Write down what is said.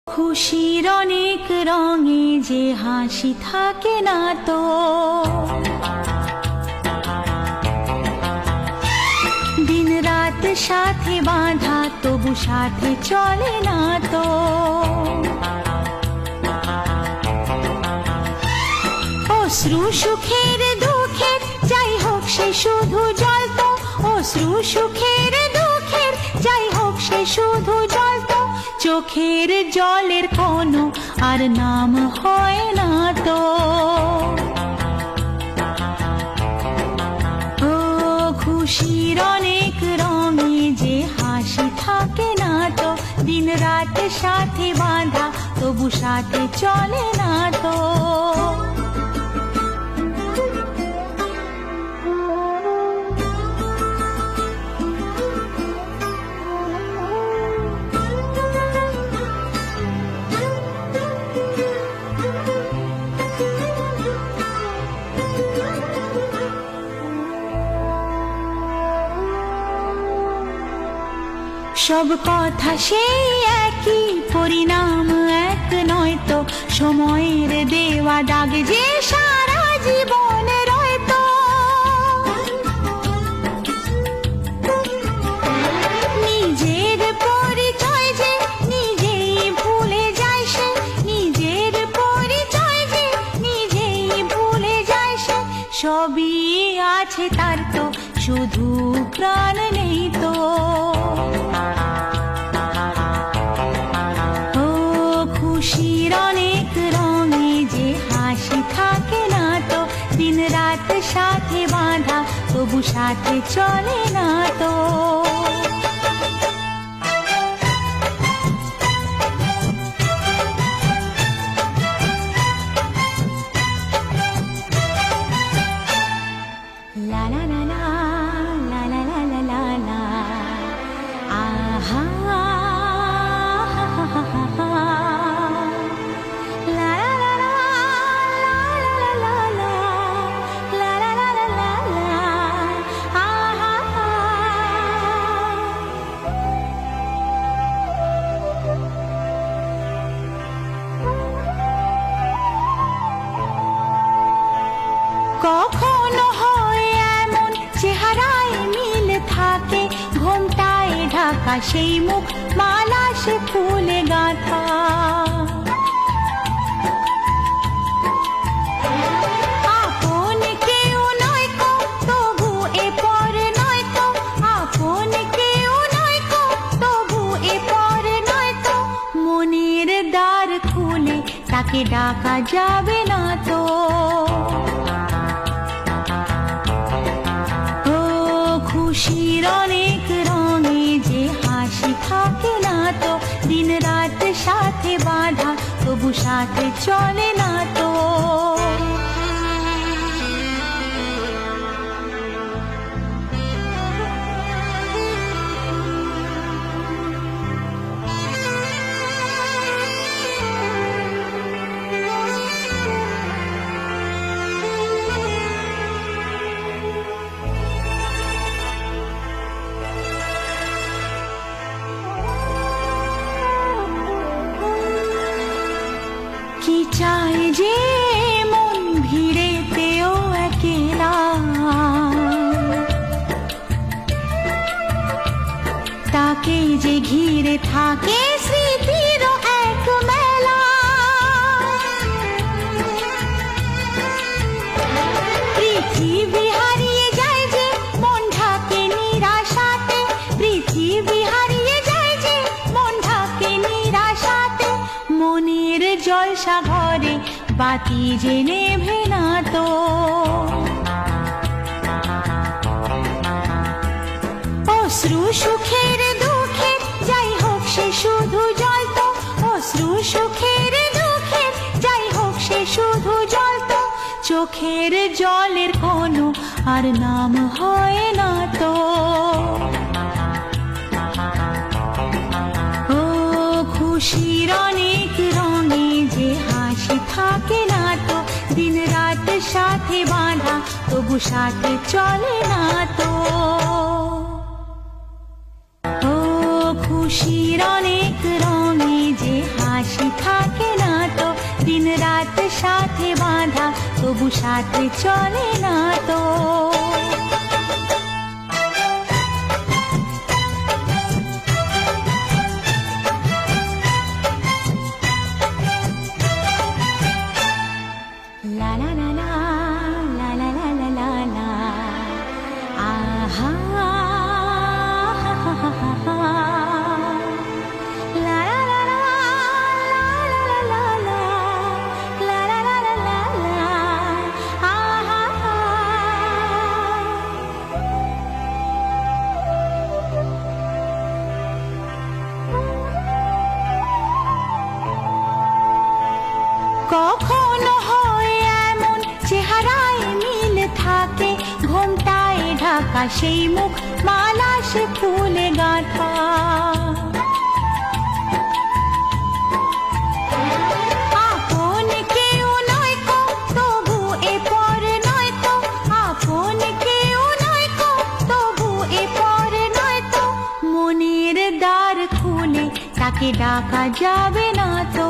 খুশির অনেক রঙে যে হাসি থাকে না তো, দিন রাত সাথে বাঁধা তবু সাথে চলে না তো। অশ্রু সুখের দুঃখের যাই হোক সে শুধু জ্বলতো, অশ্রু সুখের দুঃখের যাই হোক সে শুধু জ্বলতো। চোখের জলের কোনো আর নাম হয় না তো। ও খুশির অনেক রঙে যে হাসি থাকে না তো, দিন রাত সাথে বাঁধা তবু সাথে চলে না তো। সব কথা সেই একই, পরিণাম এক নয় তো। সময়ের দেওয়া দাগ যে সারা জীবনে রয়তো। নিজের পরিচয় যে নিজেই ভুলে যায় সে, নিজের পরিচয় যে নিজেই ভুলে যায় সে। সবই আছে তার তো, শুধু প্রাণ নেই তো। খুশির অনেক রঙে যে হাসি থাকে না তো, দিন রাত সাথে বাঁধা তবু সাথে চলে না তো। লা লা লা লা লা লা লা লা লা লা, আহা কখনো হয় এমন চেহারায় মিল থাকে, ঘোমটায় ঢাকা সেই মুখ মালা সে ফুলে গাঁথা। আপন কেউ নয় কো তবু এ পর নয় তো, আপন কেউ নয় কো তবু এ পর নয় তো। মনের দ্বার খুলে তাকে ডাকা যাবে না তো। খুশির অনেক রঙে যে হাসি থাকে না তো, দিন রাত সাথে বাঁধা তবু সাথে চলে না তো। কি চায় যে মন ভিড়েতেও একেলা, তাকে যে ঘিরে থাকে স্মৃতির এক মেলা। পৃথিবী হারিয়ে যায় যে মন ঢাকে নিরাশাতে, পৃথিবী হারিয়ে যায় যে মন ঢাকে নিরাশাতে। মনের জলসা ঘরে বাতি যে নেভে না তো। অশ্রু সুখের দুঃখের যাই হোক সে শুধু জ্বলতো, অশ্রু সুখের দুঃখের যাই হোক সে শুধু জ্বলতো। চোখের জলের কোনো আর নাম হয় না তো। ও খুশির অনেক রঙে যে হাসি থাকে না তো, দিন রাত সাথে বাঁধা তবু সাথে চলে না তো। ও খুশির অনেক রঙে যে হাসি থাকে না তো, দিন রাত সাথে বাঁধা তবু সাথে চলে না তো। লা লা লা লা লা লা লা লা লা লা, আহা হা হা হা হা হা। লা লা লা লা লা লা লা লা লা লা লা লা লা, আহা হা। কখনো হয় এমন চেহারায় মিল থাকে, ঘোমটায় ঢাকা সেই মুখ মালা সে ফুলে গাঁথা। আপন কেউ নয় কো তবু এ পর নয় তো, আপন কেউ নয় কো তবু এ পর নয় তো, মনের দ্বার খুলে তাকে ডাকা যাবে না তো।